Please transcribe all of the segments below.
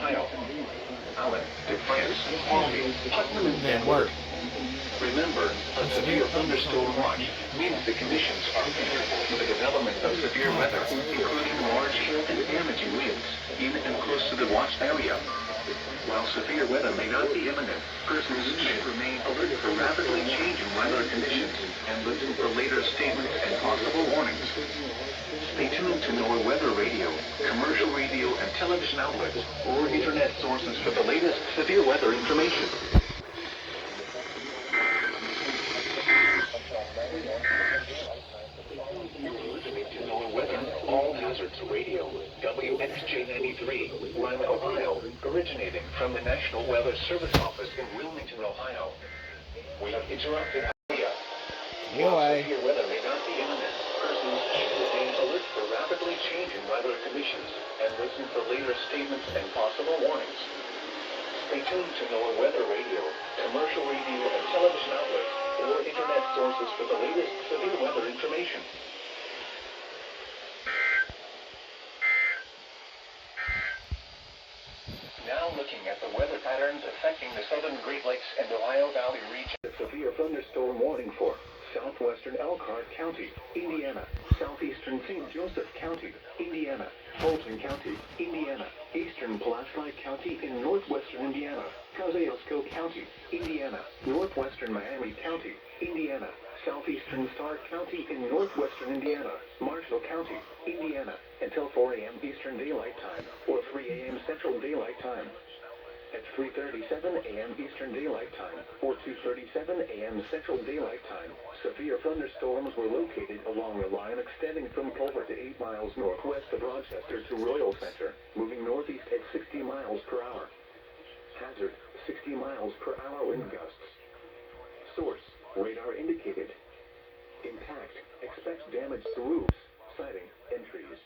Ohio. Allen, Defiance, Harvey, Putnam, and Van Wert. Remember, a severe thunderstorm watch means the conditions are favorable for the development of severe weather, including large hail and damaging winds in and close to the watched area. While severe weather may not be imminent, persons should remain alert for rapidly changing weather conditions and listen for later statements and possible warnings. Stay tuned to NOAA weather radio, commercial radio and television outlets, or internet sources for the latest severe weather information. You're listening to NOAA Weather, All Hazards Radio, WXJ-93, Lima, Ohio, originating from the National Weather Service Office in Wilmington, Ohio. We have interrupted While severe weather may not be imminent, persons should remain alert for rapidly changing weather conditions and listen for later statements and possible warnings. Stay tuned to NOAA Weather Radio, commercial radio and television outlets, or internet sources for the latest severe weather information. Now looking at the weather patterns affecting the southern Great Lakes and Ohio Valley region. A severe thunderstorm warning for southwestern Elkhart County, Indiana, southeastern St. Joseph County, Indiana, Fulton County, Indiana, eastern Pulaski County in northwestern Indiana, Kosciuszko County, Indiana, northwestern Miami County, Indiana, southeastern Stark County in northwestern Indiana, Marshall County, Indiana, until 4 a.m. Eastern Daylight Time, or 3 a.m. Central Daylight Time. At 3:37 a.m. Eastern Daylight Time, or 2:37 a.m. Central Daylight Time, severe thunderstorms were located along a line extending from Culver to 8 miles northwest of Rochester to Royal Center, moving northeast at 60 miles per hour. Hazard, 60 miles per hour wind gusts. Source, radar indicated. Impact, expects damage to roofs, siding, and trees.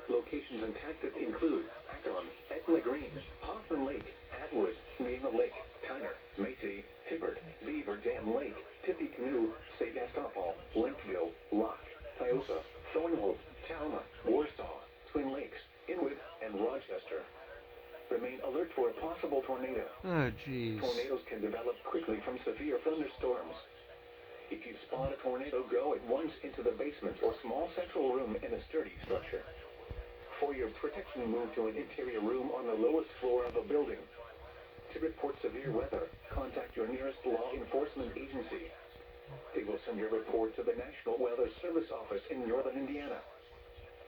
Locations impacted include Acton, Etna Green, Hoffman Lake, Atwood, Nema Lake, Tyner, Macy, Hibbert, Beaver Dam Lake, Tippecanoe, Sebastopol, Linkville, Locke, Tiosa, Thornhope, Talma, Warsaw, Twin Lakes, Inwood, and Rochester. Remain alert for a possible tornado. Oh, jeez. Tornadoes can develop quickly from severe thunderstorms. If you spot a tornado, go at once into the basement or small central room in a sturdy structure. For your protection, move to an interior room on the lowest floor of a building. To report severe weather, contact your nearest law enforcement agency. They will send your report to the National Weather Service Office in northern Indiana.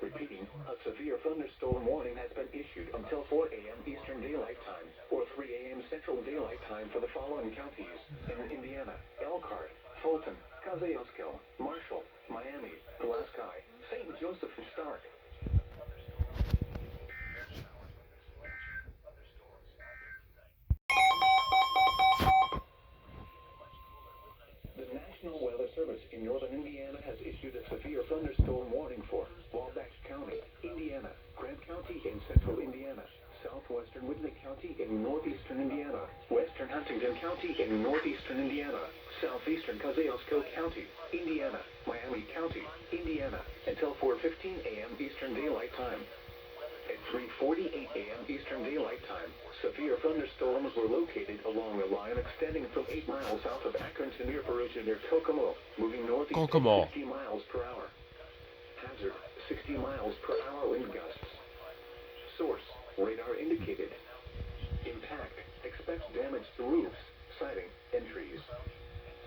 Repeating, a severe thunderstorm warning has been issued until 4 a.m. Eastern Daylight Time, or 3 a.m. Central Daylight Time for the following counties in Indiana: Elkhart, Fulton, Kosciuszko, Marshall, Miami, Pulaski, St. Joseph, and Stark. The National Weather Service in northern Indiana has issued a severe thunderstorm warning for Wabash County, Indiana, Grant County in central Indiana, southwestern Whitley County in northeastern Indiana, western Huntington County in northeastern Indiana, southeastern Kosciuszko County, Indiana, Miami County, Indiana, until 4:15 a.m. Eastern Daylight Time. At 3:48 a.m. Eastern Daylight Time, severe thunderstorms were located along a line extending from 8 miles south of Akron to near Perugia near Kokomo, moving northeast at 60 miles per hour. Hazard, 60 miles per hour wind gusts. Source, radar indicated. Impact, expects damage to roofs, siding, and trees.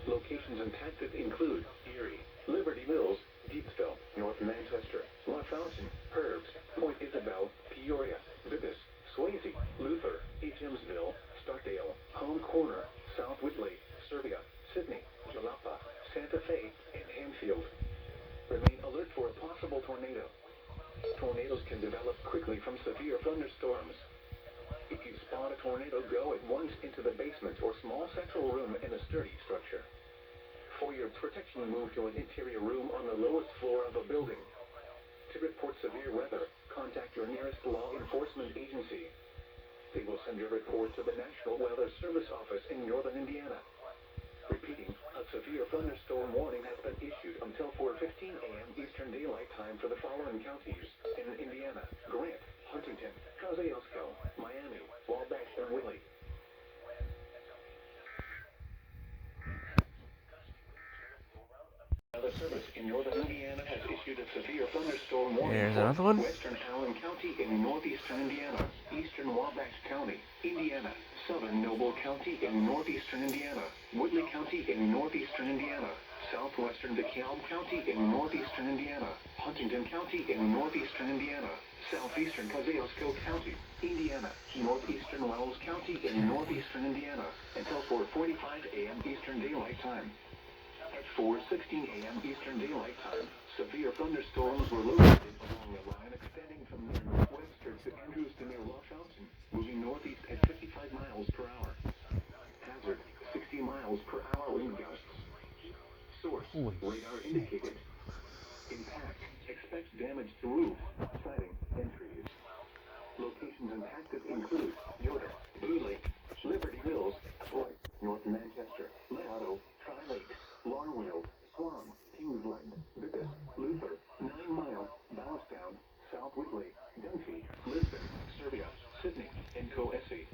Locations impacted include Erie, Liberty Mills, Deepsville, North Manchester, La Fountain, Herbs, Point Isabel, Peoria, Bibis, Swayze, Luther, Hemsville, Stockdale, Home Corner, South Whitley, Serbia, Sydney, Jalapa, Santa Fe, and Hanfield. Remain alert for a possible tornado. Tornadoes can develop quickly from severe thunderstorms. If you spot a tornado, go at once into the basement or small central room in a sturdy structure. For your protection, move to an interior room on the lowest floor of a building. To report severe weather, contact your nearest law enforcement agency. They will send your report to the National Weather Service Office in northern Indiana. Repeating, a severe thunderstorm warning has been issued until 4:15 a.m. Eastern Daylight Time for the following counties in Indiana: Grant, Huntington, Kosciuszko, Miami, Wabash, and Willie. Weather Service in northern Indiana has issued a severe thunderstorm warning There's for another one. western Allen County in northeastern Indiana, eastern Wabash County, Indiana, southern Noble County in northeastern Indiana, Woodley County in northeastern Indiana, southwestern DeKalb County in northeastern Indiana, Huntington County in northeastern Indiana, southeastern Kosciuszko County, Indiana, northeastern Wells County in northeastern Indiana, until 4:45 a.m. Eastern Daylight Time. At 4:16 a.m. Eastern Daylight Time, severe thunderstorms were located along the line extending from near Northwestern to Andrews to near Law Fountain, moving northeast at 55 miles per hour. Hazard, 60 miles per hour wind gusts. Source, radar indicated. Impact, expect damage to roof, siding, and trees. Locations impacted include Yoder, Blue Lake, Liberty Hills, Floyd, North Manchester, Legato, Tri-Lakes, Larnwell, Swan, Kingsland, Bibbis, Luther, 9 Mile, Ballstown, South Whitley, Dunphy, Lisbon, Serbia, Sydney, and Coessey.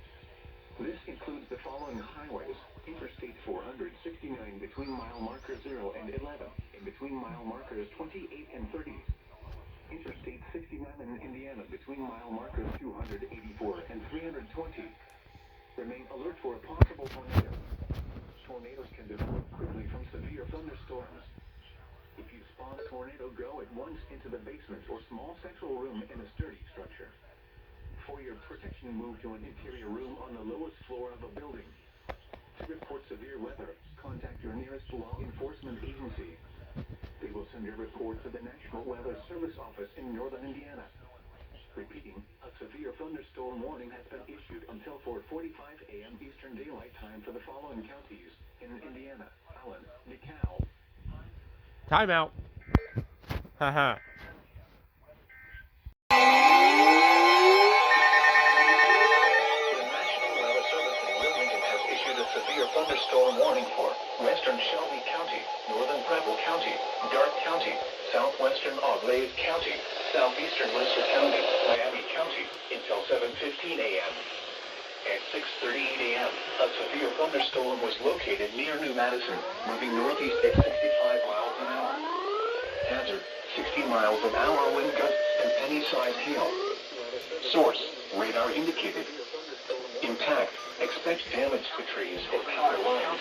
This includes the following highways: Interstate 469 between mile markers 0 and 11, and between mile markers 28 and 30. Interstate 69 in Indiana between mile markers 284 and 320. Remain alert for a possible tornado. Tornadoes can develop quickly from severe thunderstorms. If you spot a tornado, go at once into the basement or small central room in a sturdy structure. For your protection, move to an interior room on the lowest floor of a building. To report severe weather, contact your nearest law enforcement agency. They will send your report to the National Weather Service office in northern Indiana. Repeating, a severe thunderstorm warning has been issued until 4:45 a.m. Eastern Daylight Time for the following counties in Indiana: Allen, DeKalb. Timeout. Haha. The National Weather Service in Wilmington has issued a severe thunderstorm warning for western Shelby County, northern Preble County, Darke County, southwestern Auglaize County, southeastern Lister County, Miami County, until 7:15 a.m. At 6:38 a.m., a severe thunderstorm was located near New Madison, moving northeast at 65 miles an hour. Hazard, 60 miles an hour wind gusts and any-sized hail. Source, radar indicated. Impact, expect damage to trees or power lines.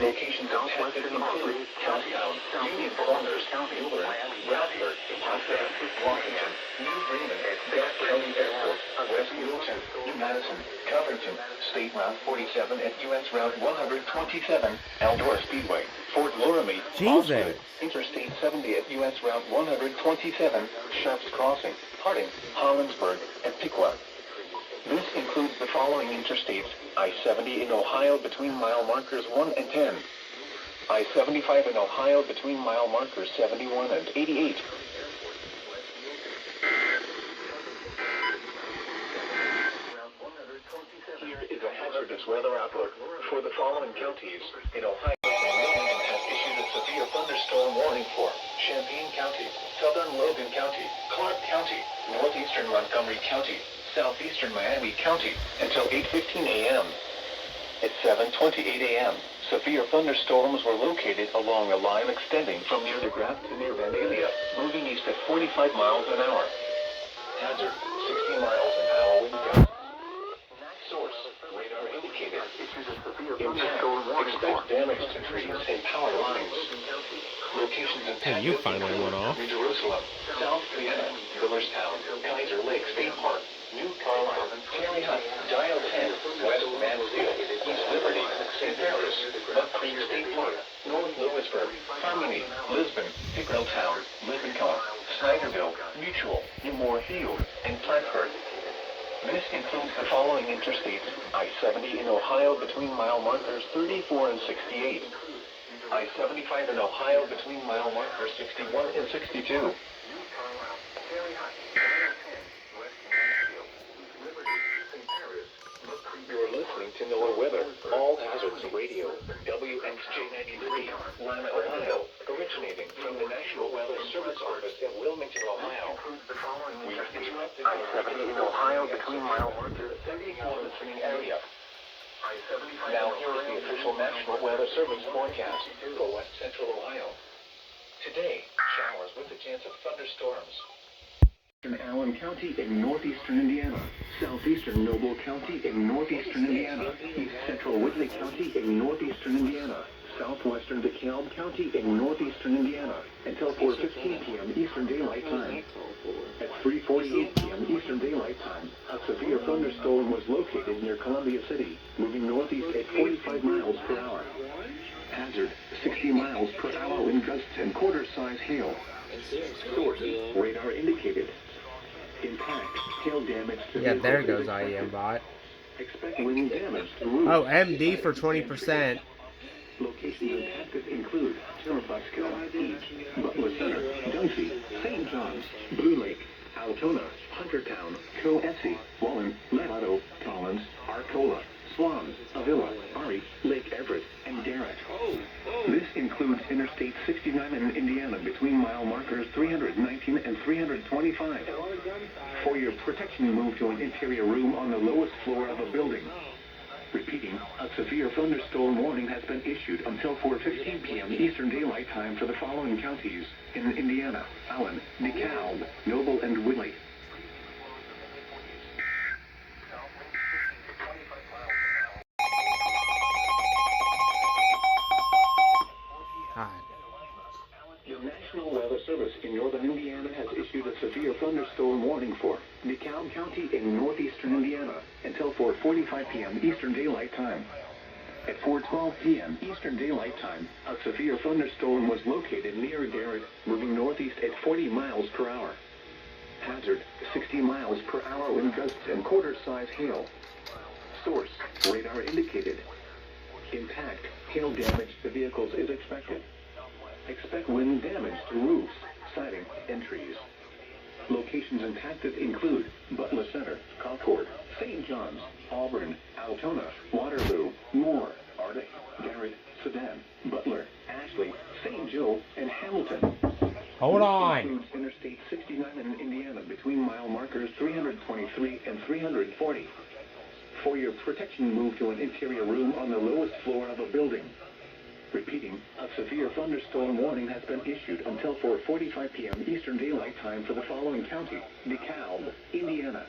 Locations impacted include Cowtown, Union Corners, Mueller, Bradford, Hofstra, Washington, New Bremen, Darke County Airport, West Middleton, New Madison, Covington, State Route 47 at U.S. Route 127, Eldora Speedway, Fort Loramie, Jesus. Interstate 70 at U.S. Route 127, Sharps Crossing, Harding, Hollinsburg, and Piqua. This includes the following interstates: I-70 in Ohio between mile markers 1 and 10. I-75 in Ohio between mile markers 71 and 88. Here is a hazardous weather outlook for the following counties in Ohio. Wilmington has issued a severe thunderstorm warning for Champaign County, southern Logan County, Clark County, northeastern Montgomery County, southeastern Miami County, until 8:15 a.m. At 7:28 a.m., severe thunderstorms were located along a line extending from near DeGraff to near Vandalia, moving east at 45 miles an hour. Hazard, 60 miles an hour wind gusts. Source, radar indicated. Impact, expect damage to trees and power lines. Locations in Hey, you finally went off. New Jerusalem, South Vienna, Millerstown, Kaiser Lake State Park, New Carlisle, Terry Hunt, Dial 10, West Mansfield, East Liberty, St. Paris, Buck Creek State Park, North Lewisburg, Harmony, Lisbon, Pickrelltown, Lincoln, Snyderville, Mutual, New Moore Field, and Plattsburgh. This includes the following interstates: I-70 in Ohio between mile markers 34 and 68. I-75 in Ohio between mile markers 61 and 62. You're listening to NOAA Weather, All Hazards Radio, WXJ 93, Lima, Ohio. originating from the National Weather Service Office in Wilmington, Ohio. We have interrupted I-70 in Ohio between mile marker 34 listening area. Now here is the official National Weather Service forecast for West Central Ohio. Today, showers with a chance of thunderstorms. In Allen County in northeastern Indiana, southeastern Noble County in northeastern Indiana, east central Whitley County in northeastern Indiana, southwestern DeKalb County in northeastern Indiana, until 4:15 p.m. Eastern Daylight Time. At 3:48 p.m. Eastern Daylight Time, a severe thunderstorm was located near Columbia City, moving northeast at 45 miles per hour. Hazard, 60 miles per hour wind gusts and quarter-size hail. Source, radar indicated. Impact, hail damage to Yeah, there goes IEM bot. Expect wind damage to roofs. Oh, MD for 20%. Locations impacted include Churubusco, East, Butler Center, Dunphy, St. John's, Blue Lake, Altona, Huntertown, Coessie, Wallen, Legato, Collins, Arcola, Swan, Avila, Ari, Lake Everett, and Garrett. This includes Interstate 69 in Indiana between mile markers 319 and 325. For your protection, move to an interior room on the lowest floor of a building. Repeating, a severe thunderstorm warning has been issued until 4:15 p.m. Eastern Daylight Time for the following counties in Indiana: Allen, DeKalb, Noble, and Whitley. The National Weather Service in northern Indiana has issued a severe thunderstorm warning for DeKalb County in northeastern Indiana until 4:45 p.m. Eastern Daylight Time. At 4:12 p.m. Eastern Daylight Time, a severe thunderstorm was located near Garrett, moving northeast at 40 miles per hour. Hazard, 60 miles per hour wind gusts and quarter-size hail. Source, radar indicated. Impact, hail damage to vehicles is expected. Expect wind damage to roofs, siding, and trees. Locations impacted include Butler Center, Concord, St. John's, Auburn, Altona, Waterloo, Moore, Arctic, Garrett, Sedan, Butler, Ashley, St. Joe, and Hamilton. Hold on. This includes Interstate 69 in Indiana between mile markers 323 and 340. For your protection, move to an interior room on the lowest floor of a building. Repeating, a severe thunderstorm warning has been issued until 4:45 p.m. Eastern Daylight Time for the following county: DeKalb, Indiana,